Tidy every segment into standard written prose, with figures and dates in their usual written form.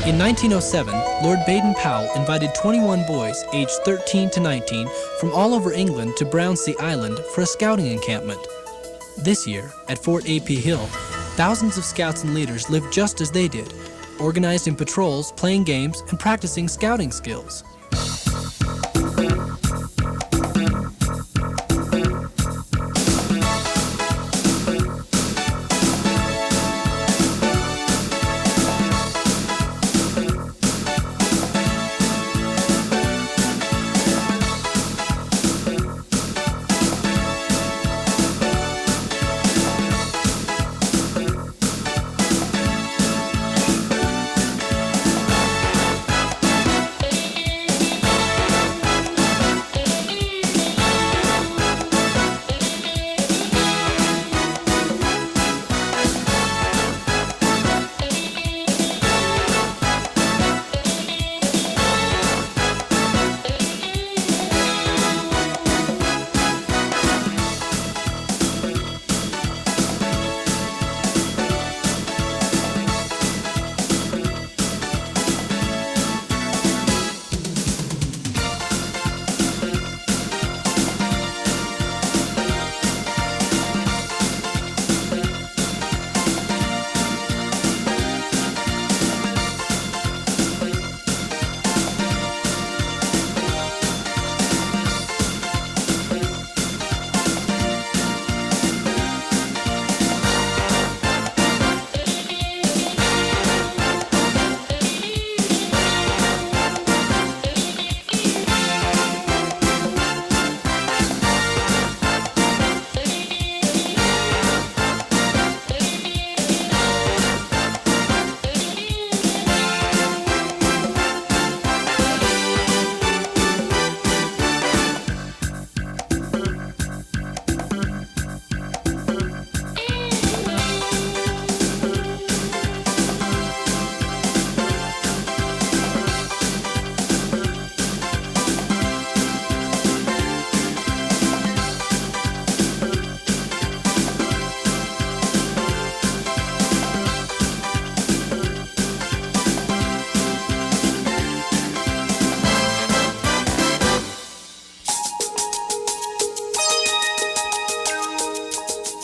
In 1907, Lord Baden-Powell invited 21 boys aged 13 to 19 from all over England to Brownsea Island for a scouting encampment. This year, at Fort A.P. Hill, thousands of scouts and leaders lived just as they did, organized in patrols, playing games, and practicing scouting skills.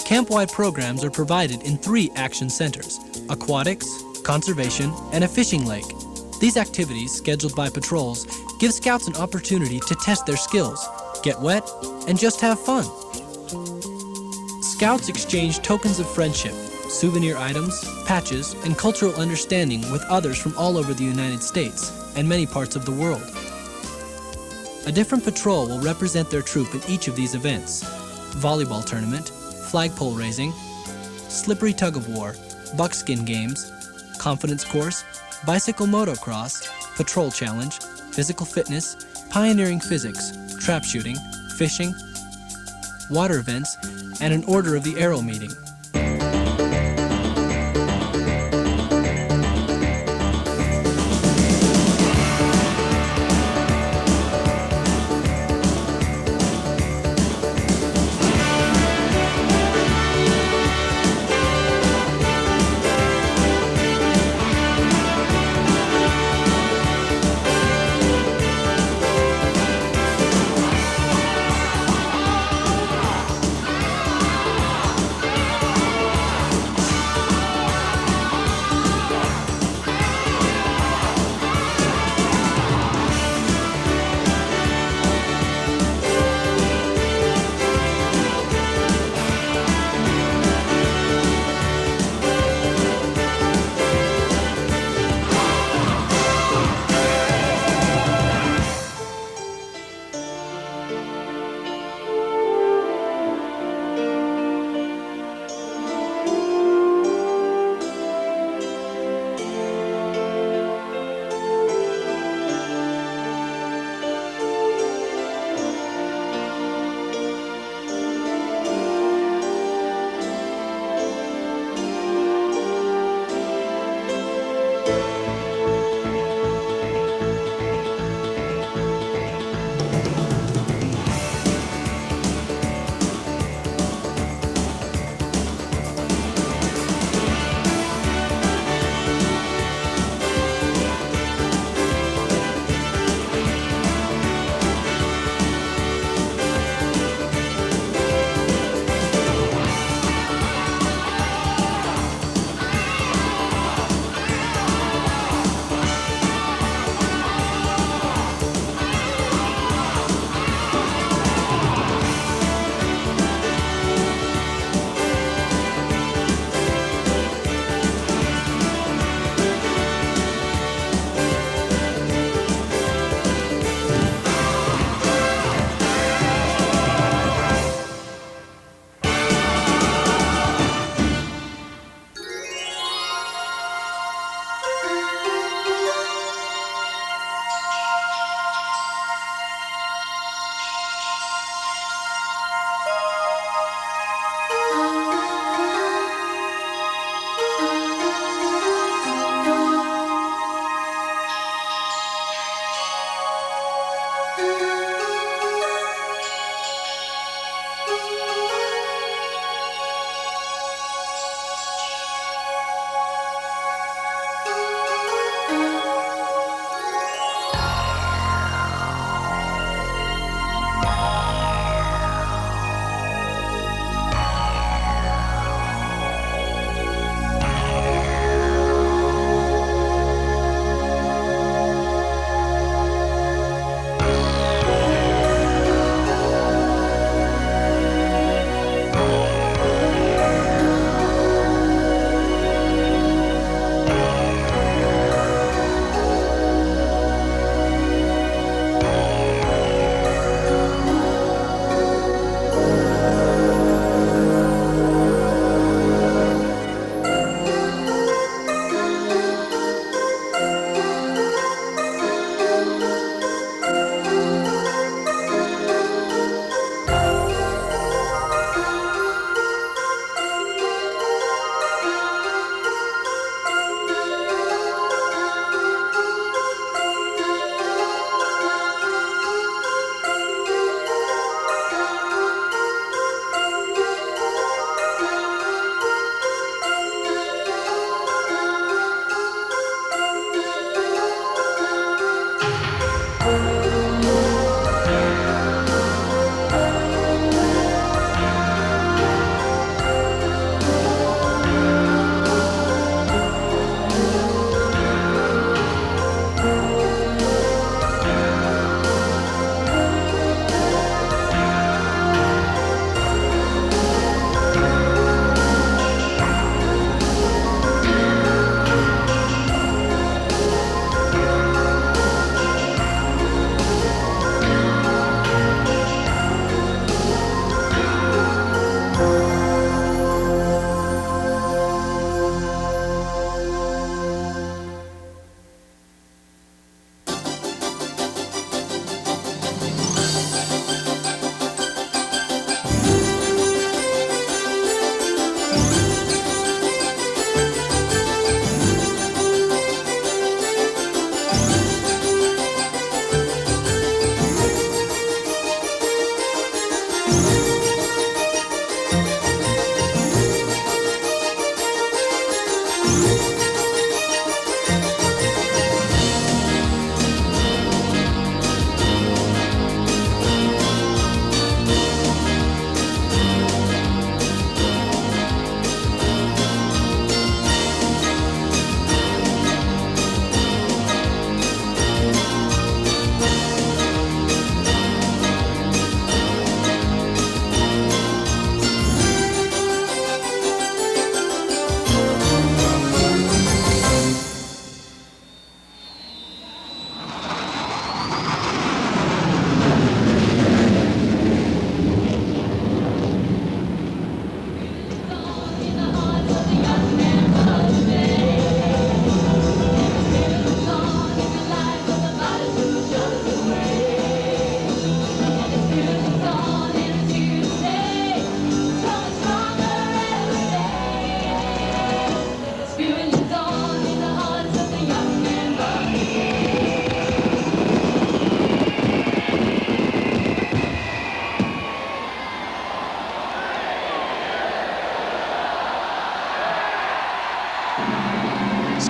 Camp-wide programs are provided in 3 action centers: aquatics, conservation, and a fishing lake. These activities, scheduled by patrols, give scouts an opportunity to test their skills, get wet, and just have fun. Scouts exchange tokens of friendship, souvenir items, patches, and cultural understanding with others from all over the United States and many parts of the world. A different patrol will represent their troop in each of these events: volleyball tournament, flagpole raising, slippery tug-of-war, buckskin games, confidence course, bicycle motocross, patrol challenge, physical fitness, pioneering physics, trap shooting, fishing, water events, and an Order of the Arrow meeting.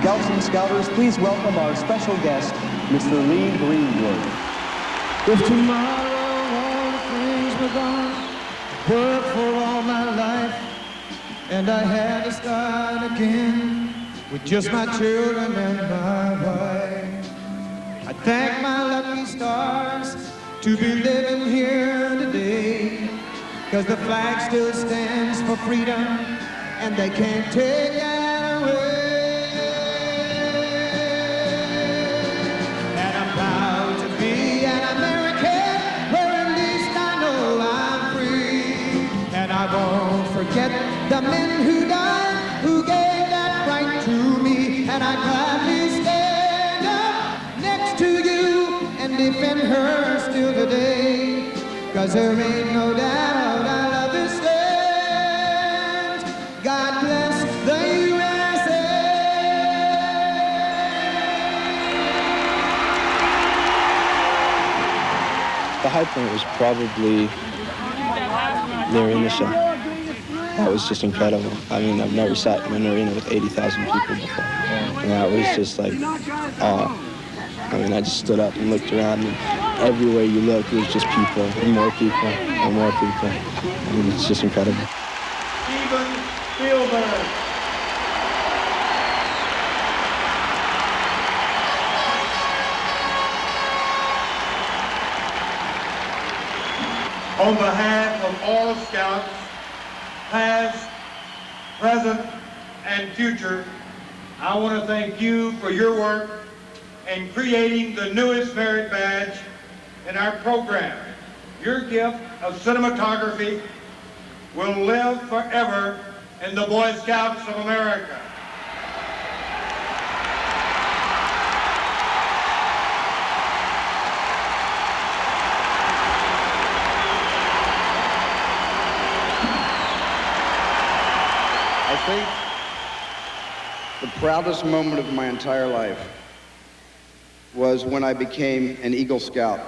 Scouts and Scouters, please welcome our special guest, Mr. Lee Greenwood. If tomorrow all the things were gone, worked for all my life, and I had to start again with just my children and my wife, I thank my lucky stars to be living here today, 'cause the flag still stands for freedom, and they can't take that away. And I'm proud to be an American, where at least I know I'm free. And I won't forget the men who died, who gave that right to me. And I gladly stand up next to you and defend her still today, 'cause there ain't no doubt I love this land. God bless the USA. The high point was probably their initial. That was just incredible. I mean, I've never sat in an arena with 80,000 people before. And that was just like awe. I mean, I just stood up and looked around, and everywhere you look, it was just people, and more people, and more people. I mean, it's just incredible. Steven Spielberg. On behalf of all Scouts, past, present, and future, I want to thank you for your work in creating the newest merit badge in our program. Your gift of cinematography will live forever in the Boy Scouts of America. I think the proudest moment of my entire life was when I became an Eagle Scout.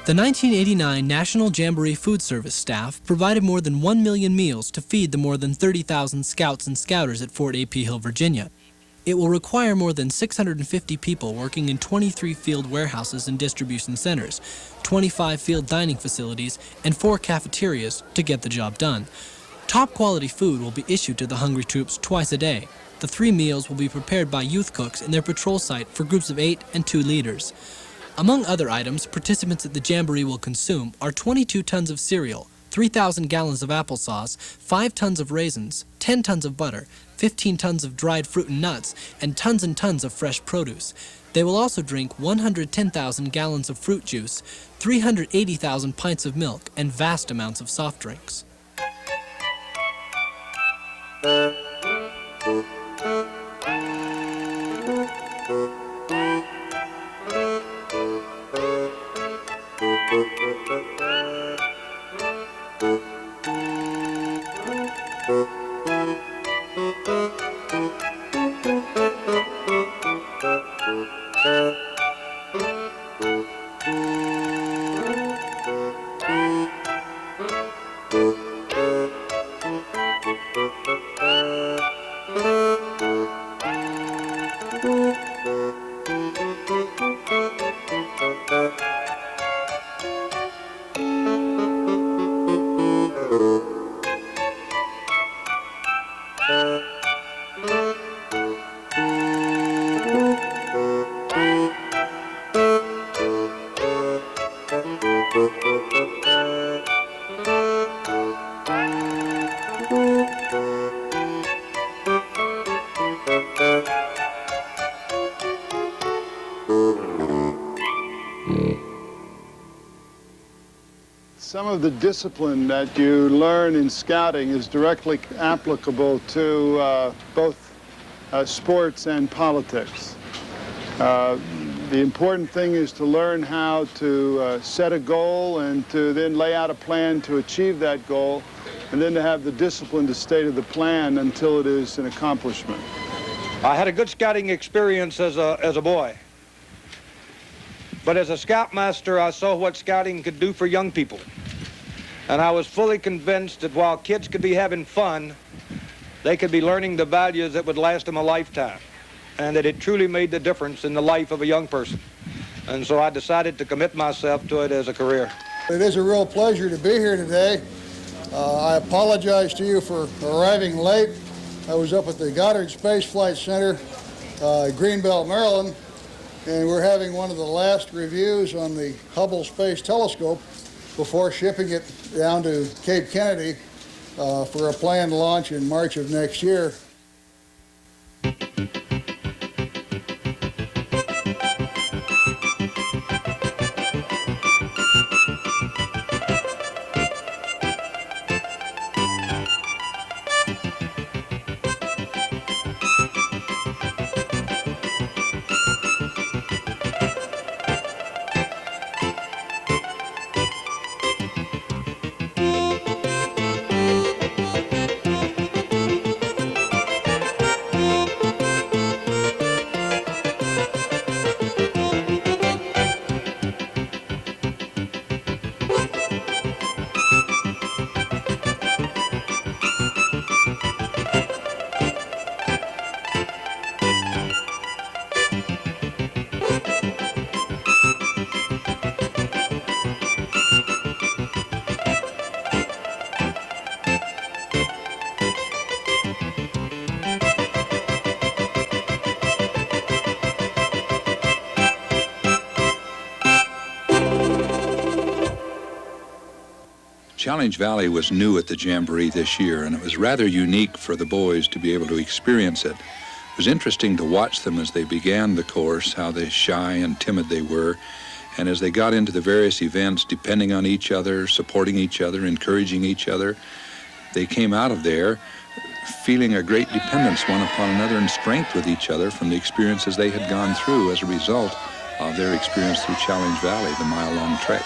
The 1989 National Jamboree Food Service staff provided more than 1 million meals to feed the more than 30,000 scouts and scouters at Fort A.P. Hill, Virginia. It will require more than 650 people working in 23 field warehouses and distribution centers, 25 field dining facilities, and 4 cafeterias to get the job done. Top quality food will be issued to the hungry troops twice a day. The 3 meals will be prepared by youth cooks in their patrol site for groups of 8 and 2 leaders. Among other items participants at the Jamboree will consume are 22 tons of cereal, 3,000 gallons of applesauce, 5 tons of raisins, 10 tons of butter, 15 tons of dried fruit and nuts, and tons of fresh produce. They will also drink 110,000 gallons of fruit juice, 380,000 pints of milk, and vast amounts of soft drinks. Some of the discipline that you learn in scouting is directly applicable to both sports and politics. The important thing is to learn how to set a goal and to then lay out a plan to achieve that goal, and then to have the discipline to stay to the plan until it is an accomplishment. I had a good scouting experience as a boy. But as a scoutmaster, I saw what scouting could do for young people. And I was fully convinced that while kids could be having fun, they could be learning the values that would last them a lifetime, and that it truly made the difference in the life of a young person. And so I decided to commit myself to it as a career. It is a real pleasure to be here today. I apologize to you for arriving late. I was up at the Goddard Space Flight Center, Greenbelt, Maryland, and we're having one of the last reviews on the Hubble Space Telescope before shipping it down to Cape Kennedy for a planned launch in March of next year. Challenge Valley was new at the Jamboree this year, and it was rather unique for the boys to be able to experience it. It was interesting to watch them as they began the course, how shy and timid they were, and as they got into the various events, depending on each other, supporting each other, encouraging each other, they came out of there feeling a great dependence one upon another and strength with each other from the experiences they had gone through as a result of their experience through Challenge Valley, the mile-long trek.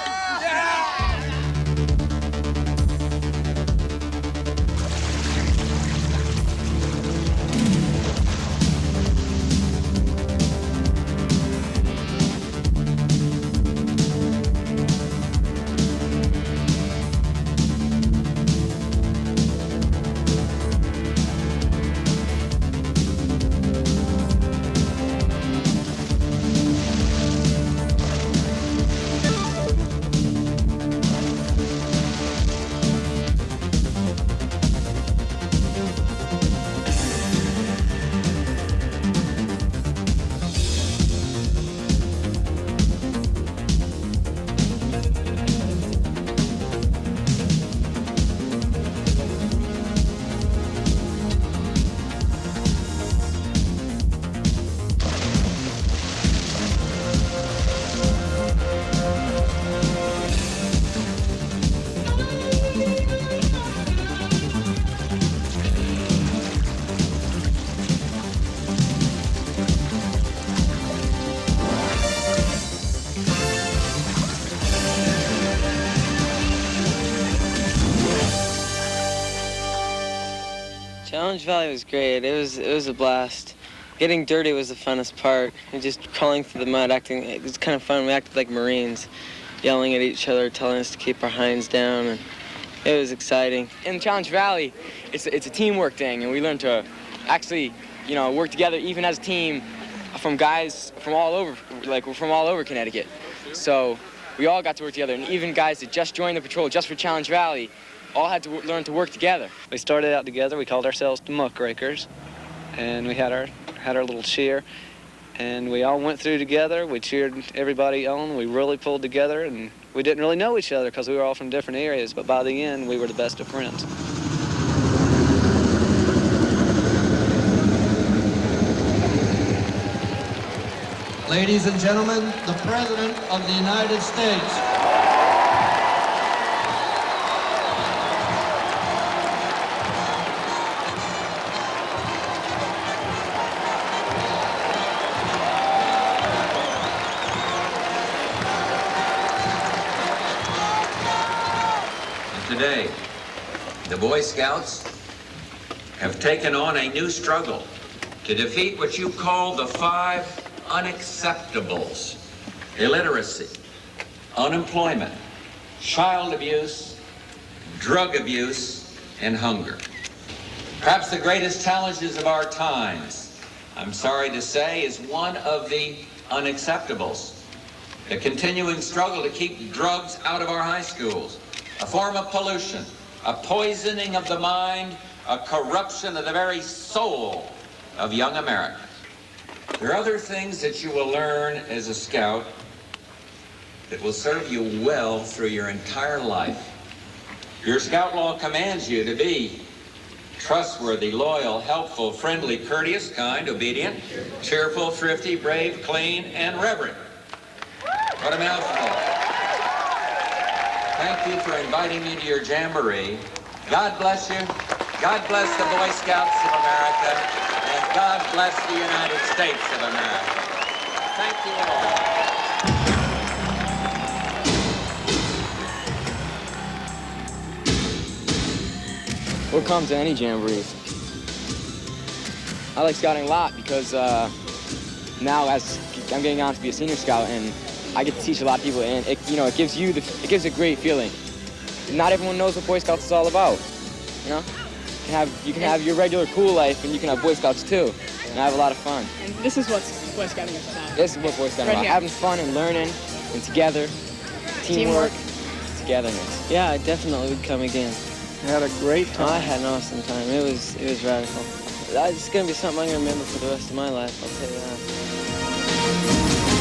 Challenge Valley was great. It was a blast. Getting dirty was the funnest part. And just crawling through the mud, it was kind of fun. We acted like Marines, yelling at each other, telling us to keep our hinds down, and it was exciting. In Challenge Valley, it's a teamwork thing, and we learned to actually, work together, even as a team, from guys from all over, we're from all over Connecticut. So we all got to work together, and even guys that just joined the patrol just for Challenge Valley all had to learn to work together. We started out together. We called ourselves the Muckrakers, and we had our little cheer, and we all went through together. We cheered everybody on. We really pulled together, and we didn't really know each other because we were all from different areas, but by the end, we were the best of friends. Ladies and gentlemen, the President of the United States. Today, the Boy Scouts have taken on a new struggle to defeat what you call the 5 unacceptables: illiteracy, unemployment, child abuse, drug abuse, and hunger. Perhaps the greatest challenges of our times, I'm sorry to say, is one of the unacceptables: the continuing struggle to keep drugs out of our high schools, a form of pollution, a poisoning of the mind, a corruption of the very soul of young America. There are other things that you will learn as a scout that will serve you well through your entire life. Your scout law commands you to be trustworthy, loyal, helpful, friendly, courteous, kind, obedient, cheerful, thrifty, brave, clean, and reverent. What a mouthful. Thank you for inviting me to your Jamboree. God bless you. God bless the Boy Scouts of America. And God bless the United States of America. Thank you all. What comes to any Jamborees? I like scouting a lot because now as I'm getting on to be a senior scout, and I get to teach a lot of people, and it gives a great feeling. Not everyone knows what Boy Scouts is all about. You can have your regular cool life, and you can have Boy Scouts too, and I have a lot of fun. And this is what Boy Scouting is about. This is what Boy Scouting is about: having fun and learning, and together, teamwork, togetherness. Yeah, I definitely would come again. You had a great time. I had an awesome time. It was radical. It's gonna be something I'm gonna remember for the rest of my life, I'll tell you that.